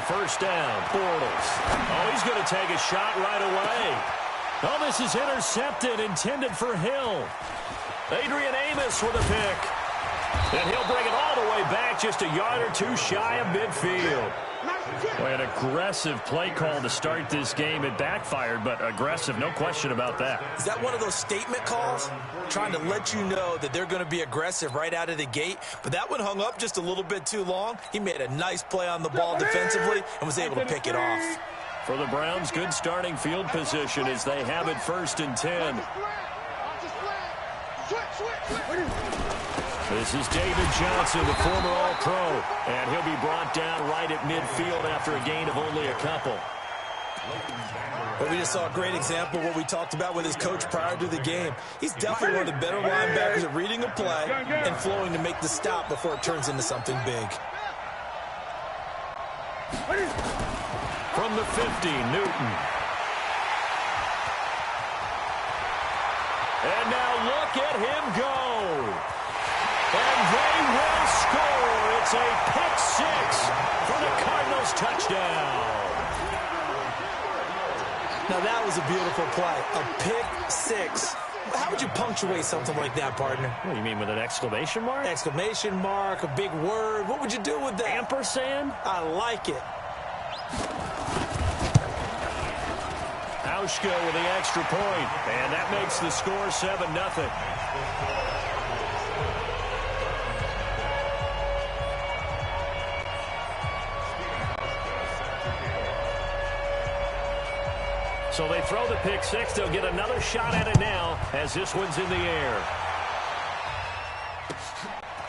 first down. Bortles. Oh, he's going to take a shot right away. Oh, this is intercepted, intended for Hill. Adrian Amos with a pick. And he'll bring it all the way back, just a yard or two shy of midfield. Boy, an aggressive play call to start this game. It backfired, but aggressive, no question about that. Is that one of those statement calls? Trying to let you know that they're going to be aggressive right out of the gate. But that one hung up just a little bit too long. He made a nice play on the ball defensively and was able to pick it off. For the Browns, good starting field position as they have it 1st and 10. This is David Johnson, the former All-Pro, and he'll be brought down right at midfield after a gain of only a couple. But we just saw a great example of what we talked about with his coach prior to the game. He's definitely one of the better linebackers at reading a play and flowing to make the stop before it turns into something big. From the 50, Newton. And now look at him go. And they will score. It's a pick 6 for the Cardinals touchdown. Now that was a beautiful play. A pick 6. How would you punctuate something like that, partner? What do you mean, with an exclamation mark? Exclamation mark, a big word. What would you do with that? Ampersand? I like it. Auschko with the extra point, and that makes the score 7-0. So they throw the pick 6. They'll get another shot at it now as this one's in the air.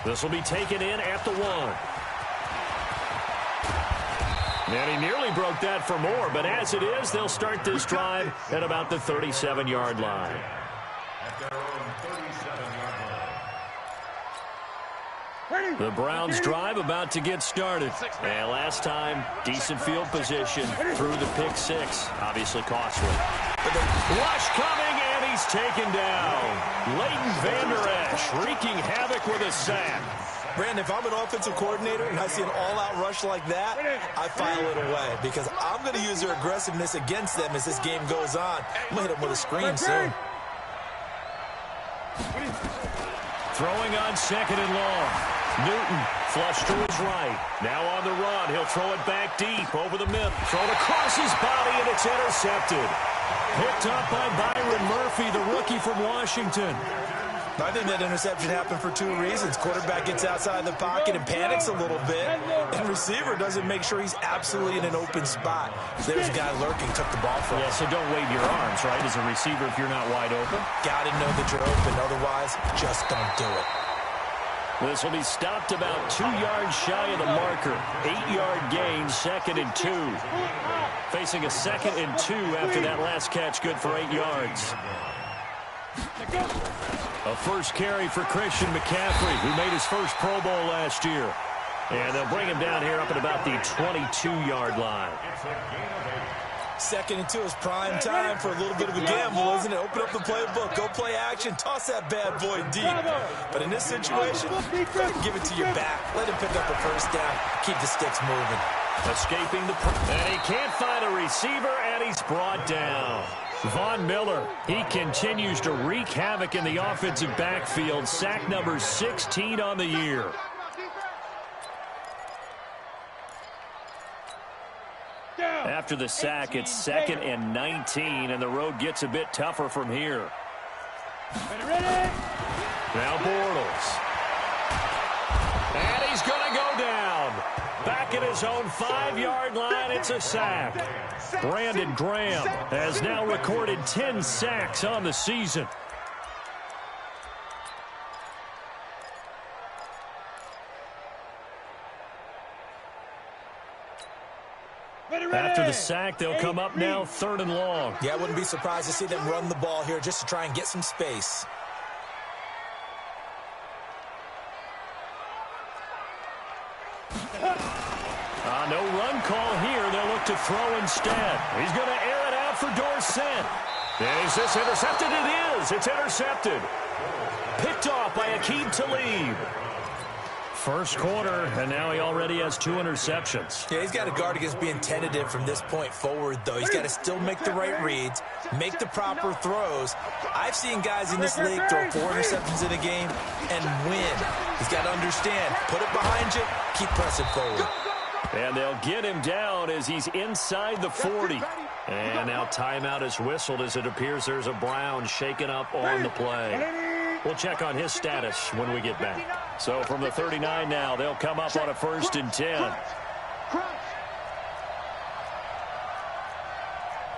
This will be taken in at the 1. And he nearly broke that for more, but as it is, they'll start this drive at about the 37-yard line. The Browns drive about to get started. And last time, decent field position through the pick 6. Obviously costly. But the rush coming, and he's taken down. Leighton Vander Esch wreaking havoc with a sack. Brandon, if I'm an offensive coordinator and I see an all-out rush like that, I file it away because I'm going to use their aggressiveness against them as this game goes on. I'm going to hit them with a screen soon. Throwing on 2nd and long. Newton flush to his right. Now on the run. He'll throw it back deep over the middle. Thrown across his body, and it's intercepted. Picked up by Byron Murphy, the rookie from Washington. I think that interception happened for 2 reasons. Quarterback gets outside the pocket and panics a little bit, and receiver doesn't make sure he's absolutely in an open spot. There's a guy lurking, took the ball from him. Yeah, so don't wave your arms, right, as a receiver if you're not wide open. Got to know that you're open. Otherwise, just don't do it. This will be stopped about 2 yards shy of the marker. 8-yard gain, 2nd and 2. Facing a 2nd and 2 after that last catch, good for 8 yards. A first carry for Christian McCaffrey, who made his first Pro Bowl last year. And they'll bring him down here up at about the 22-yard line. 2nd and 2 is prime time for a little bit of a gamble, isn't it? Open up the playbook, go play action, toss that bad boy deep. But in this situation, give it to your back. Let him pick up a first down. Keep the sticks moving. Escaping the... And he can't find a receiver, and he's brought down. Von Miller, he continues to wreak havoc in the offensive backfield. Sack number 16 on the year. After the sack, it's 2nd and 19, and the road gets a bit tougher from here. Now Bortles. And he's going to go down. Back at his own 5-yard line, it's a sack. Brandon Graham has now recorded 10 sacks on the season. After the sack, they'll come up now 3rd and long. Yeah, I wouldn't be surprised to see them run the ball here just to try and get some space. No run call here. They'll look to throw instead. He's going to air it out for Dorsett. Is this intercepted? It is. It's intercepted. Picked off by Aqib Talib. First quarter, and now he already has 2 interceptions. Yeah, he's got to guard against being tentative from this point forward, though. He's got to still make the right reads, make the proper throws. I've seen guys in this league throw 4 interceptions in a game and win. He's got to understand, put it behind you, keep pressing forward. And they'll get him down as he's inside the 40. And now timeout is whistled as it appears there's a Brown shaken up on the play. We'll check on his status when we get back. So from the 39 now, they'll come up on a 1st and 10.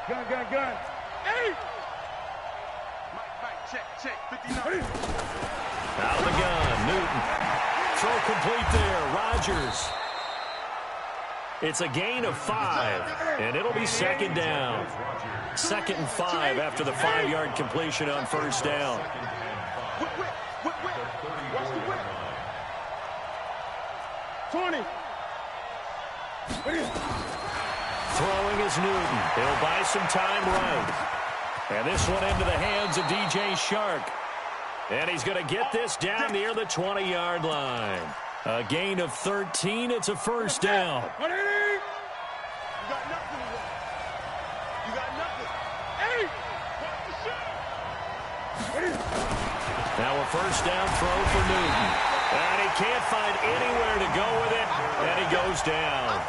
Gun. Hey! Check. 59. Out of the gun, Newton. Throw complete there, Rodgers. It's a gain of 5, and it'll be 2nd down. 2nd and 5 after the 5-yard completion on 1st down. Watch the whip. 20. Throwing is Newton. He'll buy some time right. And this one into the hands of DJ Shark. And he's going to get this down near the 20-yard line. A gain of 13. It's a 1st down. You got nothing. Hey! Now a 1st down throw for Newton. And he can't find anywhere to go with it. And he goes down.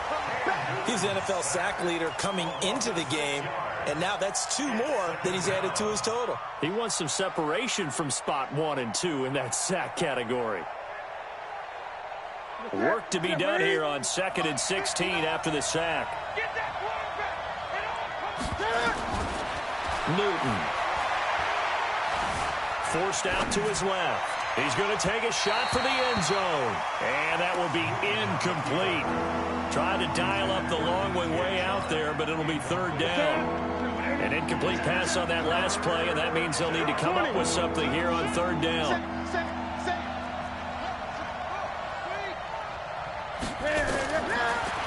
He's NFL sack leader coming into the game, and now that's 2 more that he's added to his total. He wants some separation from spot 1 and 2 in that sack category. Work to be done here on 2nd and 16 after the sack. Newton. Forced out to his left. He's going to take a shot for the end zone. And that will be incomplete. Trying to dial up the long way out there, but it'll be 3rd down. An incomplete pass on that last play, and that means they'll need to come up with something here on 3rd down.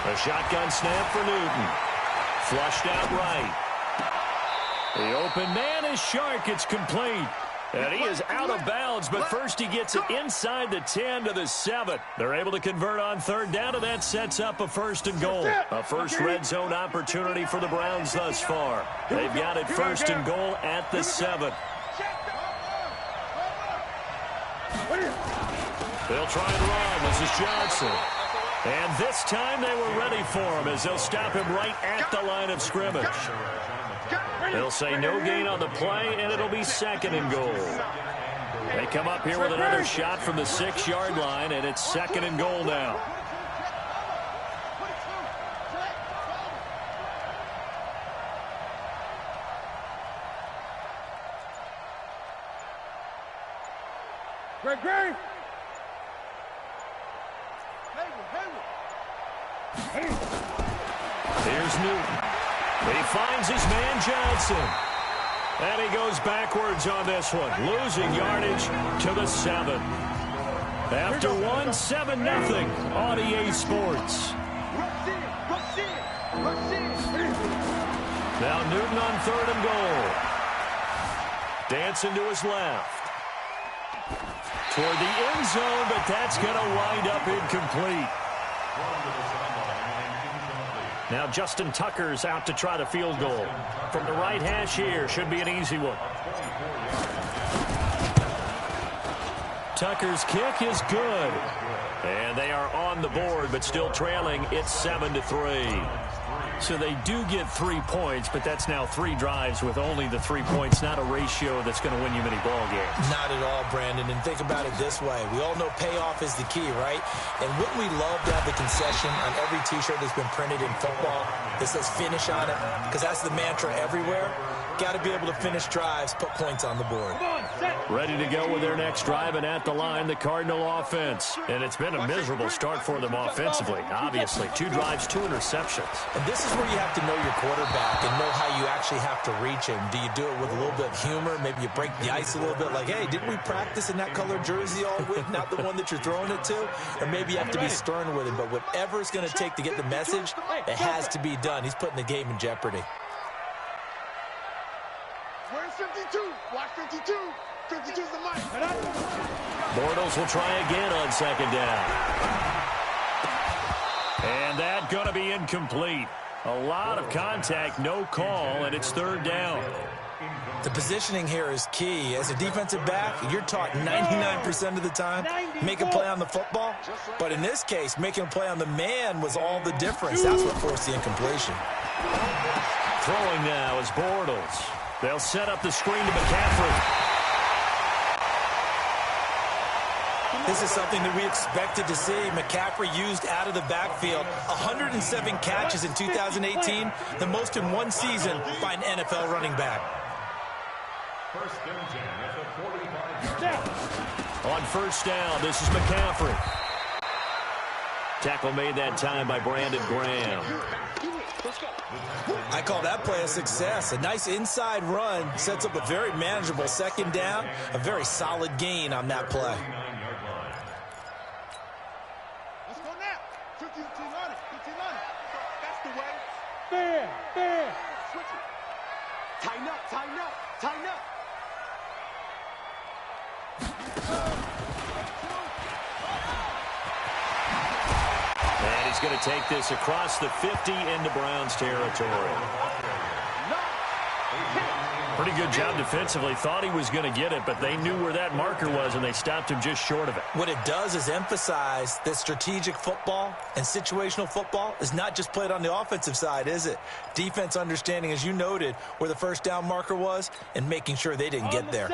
A shotgun snap for Newton. Flushed out right. The open man is Shark. It's complete. And he is out of bounds, but first he gets it inside the 10 to the 7. They're able to convert on 3rd down, and that sets up a 1st and goal. A first red zone opportunity for the Browns thus far. They've got it 1st and goal at the 7. They'll try and run. This is Johnson. And this time they were ready for him as they'll stop him right at the line of scrimmage. They'll say no gain on the play, and it'll be 2nd and goal. They come up here with another shot from the 6-yard line, and it's 2nd and goal now. Great. Here's Newton. He finds his man Johnson. And he goes backwards on this one, losing yardage to the 7. After 1, 7-0 on EA Sports. Now Newton on 3rd and goal. Dancing to his left. Toward the end zone, but that's going to wind up incomplete. Now Justin Tucker's out to try the field goal. From the right hash here, should be an easy one. Tucker's kick is good. And they are on the board, but still trailing. It's 7-3. So they do get 3 points, but that's now 3 drives with only the 3 points, not a ratio that's going to win you many ball games. Not at all, Brandon. And think about it this way. We all know payoff is the key, right? And wouldn't we love to have the concession on every T-shirt that's been printed in football that says finish on it? Because that's the mantra everywhere. Got to be able to finish drives, put points on the board. Ready to go with their next drive, and at the line, the Cardinal offense. And it's been a miserable start for them offensively. Obviously, 2 drives, 2 interceptions. And this is where you have to know your quarterback and know how you actually have to reach him. Do you do it with a little bit of humor? Maybe you break the ice a little bit, like, hey, didn't we practice in that color jersey all week, not the one that you're throwing it to? Or maybe you have to be stern with him. But whatever it's going to take to get the message, it has to be done. He's putting the game in jeopardy. Where's 52? Watch 52. 52's the mic. Bortles will try again on second down. And that going to be incomplete. A lot of contact, no call, and it's third down. The positioning here is key. As a defensive back, you're taught 99% of the time, make a play on the football. But in this case, making a play on the man was all the difference. That's what forced the incompletion. Throwing now is Bortles. They'll set up the screen to McCaffrey. This is something that we expected to see. McCaffrey used out of the backfield. 107 catches in 2018, the most in one season by an NFL running back. On first down, this is McCaffrey. Tackle made that time by Brandon Graham. I call that play a success. A nice inside run sets up a very manageable second down. A very solid gain on that play. Let's go now. 15 on it. 15 on it. That's the way. Fair. Switch it. Tighten up. And he's going to take this across the 50 into Browns territory. Pretty good job defensively. Thought he was going to get it, but they knew where that marker was, and they stopped him just short of it. What it does is emphasize that strategic football and situational football is not just played on the offensive side, is it? Defense understanding, as you noted, where the first down marker was and making sure they didn't get there.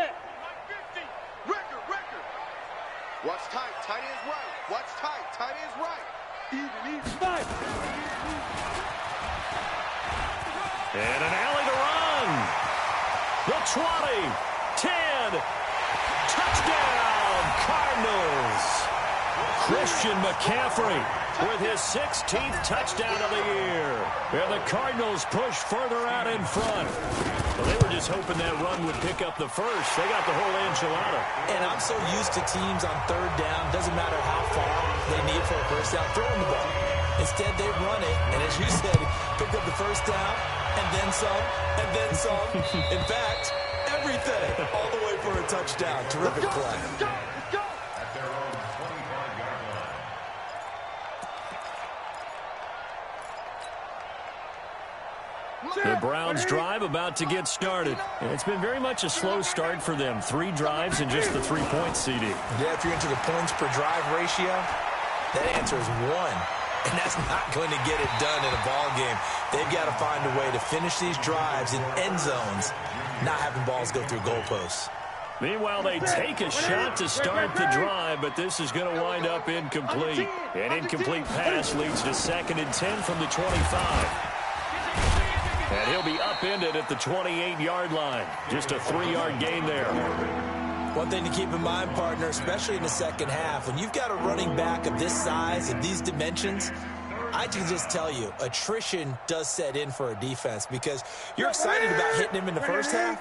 Watch tight. Tight is right. Watch tight. Tight is right. Even. And an alley to run. The 20, 10, touchdown, Cardinals. Christian McCaffrey with his 16th touchdown of the year. And the Cardinals push further out in front. Well, they were just hoping that run would pick up the first. They got the whole enchilada. And I'm so used to teams on third down, doesn't matter how far they need for a first down, throwing the ball. Instead, they run it, and as you said, picked up the first down, and then some, and then some. In fact, everything, all the way for a touchdown. Terrific play. Let's go. At their own 25-yard line. The Browns drive about to get started. And it's been very much a slow start for them. 3 drives and just the 3-point CD. Yeah, if you're into the points per drive ratio, that answer is 1. And that's not going to get it done in a ball game. They've got to find a way to finish these drives in end zones, not having balls go through goalposts. Meanwhile, they take a shot to start the drive, but this is going to wind up incomplete. An incomplete pass leads to 2nd and 10 from the 25. And he'll be upended at the 28-yard line. Just a 3-yard gain there. One thing to keep in mind, partner, especially in the second half, when you've got a running back of this size, of these dimensions, I can just tell you, attrition does set in for a defense because you're excited about hitting him in the first half.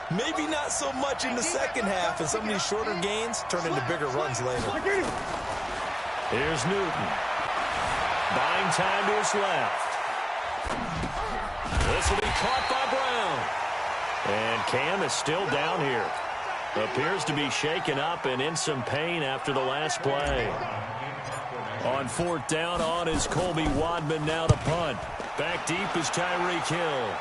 Maybe not so much in the second half, and some of these shorter gains turn into bigger runs later. Here's Newton. Buying time to his left. This will be caught by Brown. And Cam is still down here. Appears to be shaken up and in some pain after the last play. On 4th down, on is Colby Wadman now to punt. Back deep is Tyreek Hill.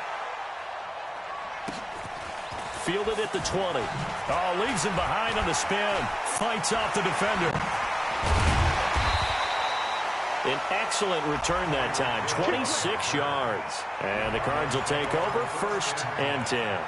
Fielded at the 20. Oh, leaves him behind on the spin. Fights off the defender. An excellent return that time. 26 yards. And the Cards will take over 1st and 10.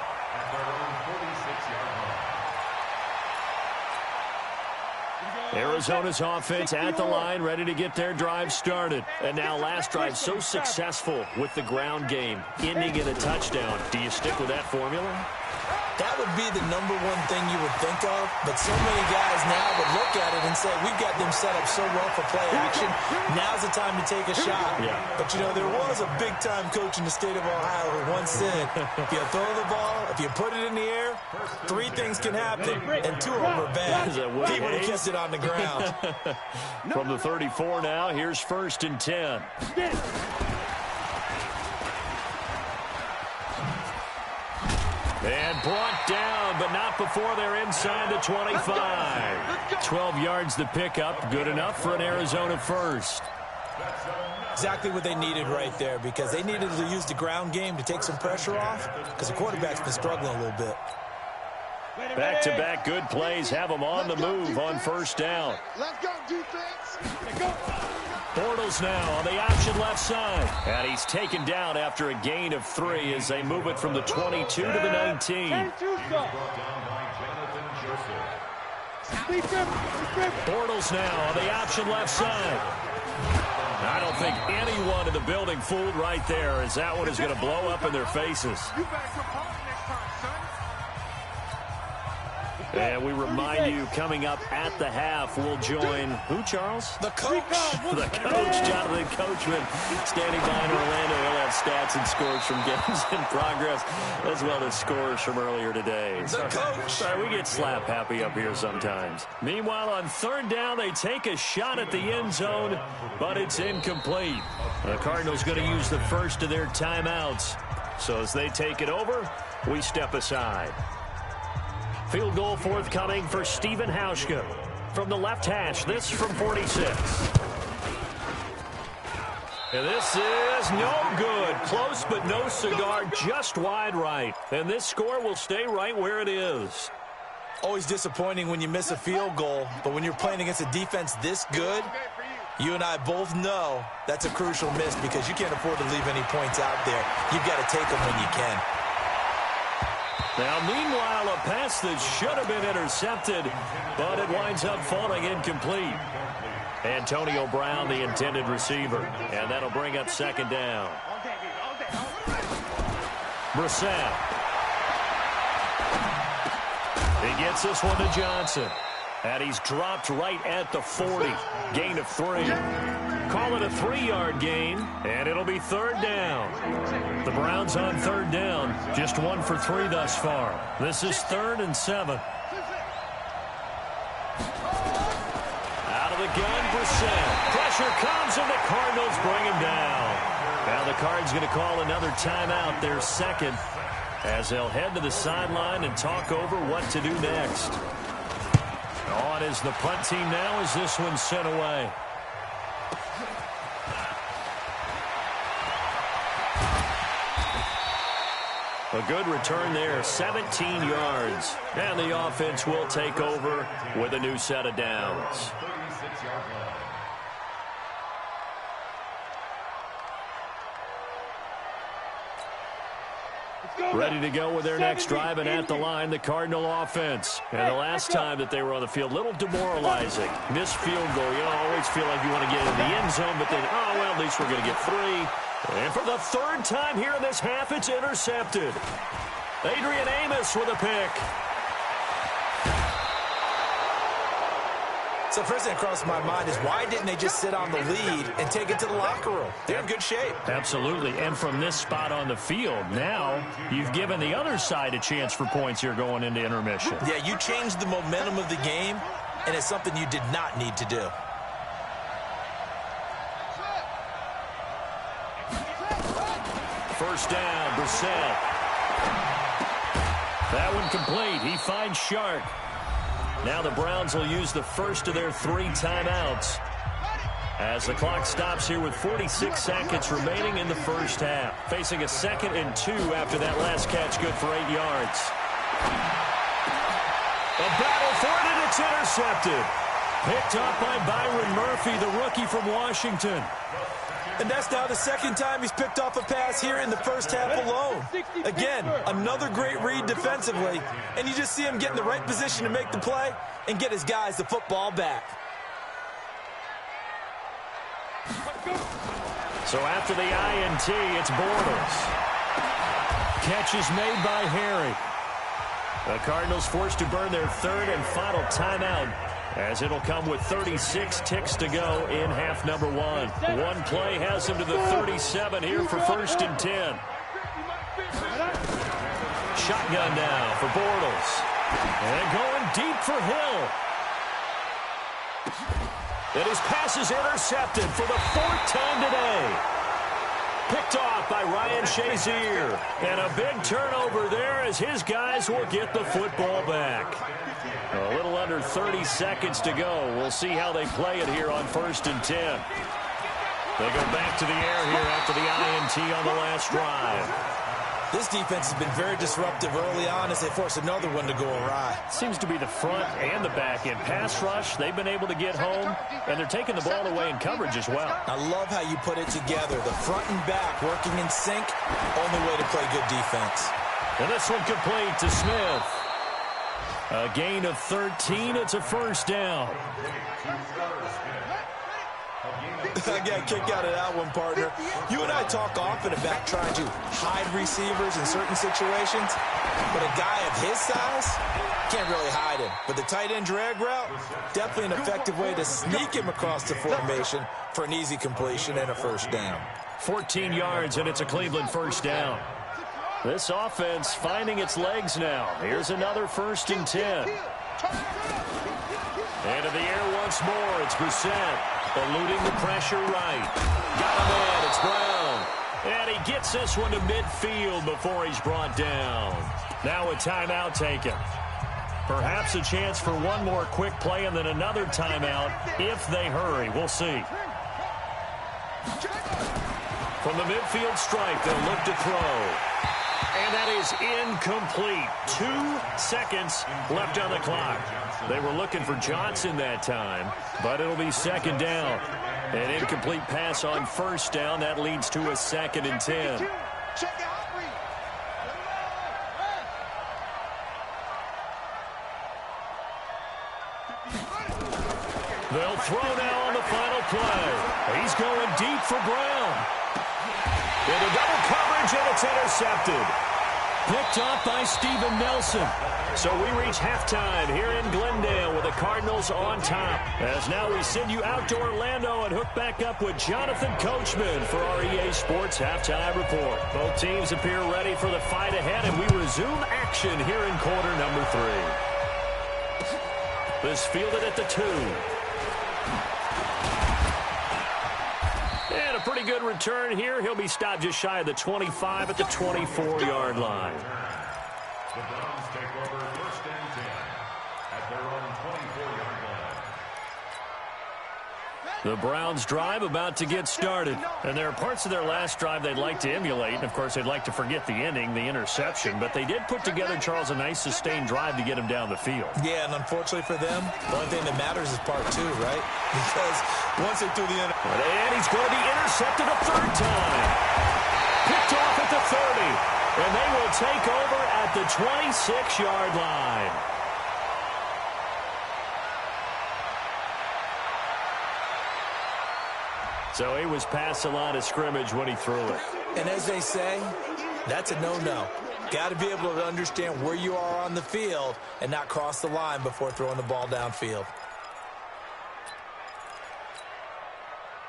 Arizona's offense at the line, ready to get their drive started. And now last drive so successful with the ground game, ending in a touchdown. Do you stick with that formula? That would be the #1 thing you would think of, but so many guys now would look at it and say, we've got them set up so well for play action. Now's the time to take a shot. Yeah. But, you know, there was a big-time coach in the state of Ohio who once said, if you throw the ball, if you put it in the air, 3 things can happen, and 2 of them are bad. He would have kept it on the ground. From the 34 now, here's 1st and 10. And brought down, but not before they're inside the 25. 12 yards to pick up. Good enough for an Arizona first. Exactly what they needed right there, because they needed to use the ground game to take some pressure off, because the quarterback's been struggling a little bit. Back-to-back good plays have them on the move on first down. Let's go, defense. Let's go. Bortles now on the option left side. And he's taken down after a gain of 3 as they move it from the 22 to the 19. Bortles now on the option left side. I don't think anyone in the building fooled right there, as that one is going to blow up in their faces. And we remind you, coming up at the half, we'll join who, Charles? The coach. The coach, Jonathan Coachman, standing by in Orlando. He'll have stats and scores from games in progress, as well as scores from earlier today. The coach. Sorry, we get slap happy up here sometimes. Meanwhile, on third down, they take a shot at the end zone, but it's incomplete. The Cardinals going to use the first of their timeouts. So as they take it over, we step aside. Field goal forthcoming for Stephen Hauschka. From the left hash, this from 46. And this is no good. Close but no cigar, just wide right. And this score will stay right where it is. Always disappointing when you miss a field goal, but when you're playing against a defense this good, you and I both know that's a crucial miss, because you can't afford to leave any points out there. You've got to take them when you can. Now, meanwhile, a pass that should have been intercepted, but it winds up falling incomplete. Antonio Brown, the intended receiver, and that'll bring up second down. Brissett. He gets this one to Johnson. And he's dropped right at the 40. Gain of 3. Call it a 3-yard gain, and it'll be third down. The Browns on third down, just 1 for 3 thus far. This is 3rd and 7. Out of the gun, Brissett. Pressure comes, and the Cardinals bring him down. Now the Cards going to call another timeout, their second, as they'll head to the sideline and talk over what to do next. On is the punt team now as this one's sent away. A good return there, 17 yards. And the offense will take over with a new set of downs. Ready to go with their next drive, and at the line, the Cardinal offense. And the last time that they were on the field, a little demoralizing. Missed field goal. You always feel like you want to get in the end zone, but then, oh, well, at least we're going to get 3. And for the 3rd time here in this half, it's intercepted. Adrian Amos with a pick. So first thing that crossed my mind is, why didn't they just sit on the lead and take it to the locker room? They're in good shape. Absolutely. And from this spot on the field, now you've given the other side a chance for points here going into intermission. Yeah, you changed the momentum of the game, and it's something you did not need to do. First down, Brissett. That one complete. He finds Shark. Now the Browns will use the first of their 3 timeouts as the clock stops here with 46 seconds remaining in the first half. Facing a 2nd and 2 after that last catch, good for 8 yards. A battle for it, and it's intercepted. Picked up by Byron Murphy, the rookie from Washington. And that's now the 2nd time he's picked off a pass here in the first half alone. Again, another great read defensively, and you just see him get in the right position to make the play and get his guys the football back. So after the INT, it's Bortles. Catch is made by Harry. The Cardinals forced to burn their 3rd and final timeout, as it'll come with 36 ticks to go in half number 1. One play has them to the 37 here for 1st and 10. Shotgun now for Bortles. And going deep for Hill. And his pass is intercepted for the 4th time today. Picked off by Ryan Shazier. And a big turnover there as his guys will get the football back. A little under 30 seconds to go. We'll see how they play it here on 1st and 10. They go back to the air here after the INT on the last drive. This defense has been very disruptive early on as they force another one to go awry. Seems to be the front and the back end. Pass rush, they've been able to get home, and they're taking the ball away in coverage as well. I love how you put it together. The front and back working in sync, only way to play good defense. And this one complete to Smith. A gain of 13. It's a first down. I got a kick out of that one, partner. You and I talk often about trying to hide receivers in certain situations, but a guy of his size can't really hide him. But the tight end drag route, definitely an effective way to sneak him across the formation for an easy completion and a first down. 14 yards, and it's a Cleveland first down. This offense finding its legs now. Here's another 1st and 10. And in the air once more, it's Brissett. Eluding the pressure right. Got him in. It's Brown. And he gets this one to midfield before he's brought down. Now a timeout taken. Perhaps a chance for one more quick play and then another timeout if they hurry. We'll see. From the midfield stripe, they'll look to throw. And that is incomplete. 2 seconds left on the clock. They were looking for Johnson that time, but it'll be 2nd down. An incomplete pass on 1st down. That leads to a 2nd and 10. They'll throw now on the final play. He's going deep for Brown. Into double coverage, and it's intercepted. Picked off by Steven Nelson. So we reach halftime here in Glendale with the Cardinals on top. As now we send you out to Orlando and hook back up with Jonathan Coachman for our EA Sports Halftime Report. Both teams appear ready for the fight ahead, and we resume action here in quarter number 3. This fielded at the 2. And a pretty good return here. He'll be stopped just shy of the 25 at the 24-yard line. The Browns take over 1st and 10 at their own 24-yard line. The Browns drive about to get started. And there are parts of their last drive they'd like to emulate. And, of course, they'd like to forget the ending, the interception. But they did put together, Charles, a nice sustained drive to get him down the field. Yeah, and unfortunately for them, the only thing that matters is part 2, right? Because once they threw the end. And he's going to be intercepted a 3rd time. Picked off at the 30. And they will take over at the 26-yard line. So he was past the line of scrimmage when he threw it. And as they say, that's a no-no. Got to be able to understand where you are on the field and not cross the line before throwing the ball downfield.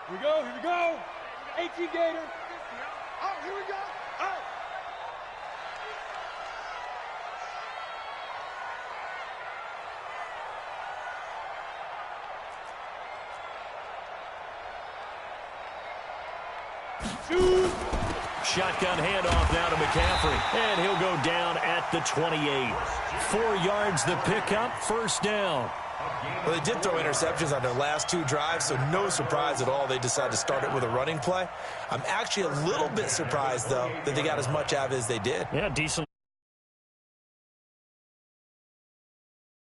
Here we go, here we go. AT Gator. Oh, here we go. Oh. Shotgun handoff now to McCaffrey. And he'll go down at the 28. 4 yards the pickup, 1st down. Well, they did throw interceptions on their last 2 drives, so no surprise at all they decided to start it with a running play. I'm actually a little bit surprised, though, that they got as much out of it as they did. Yeah, decent.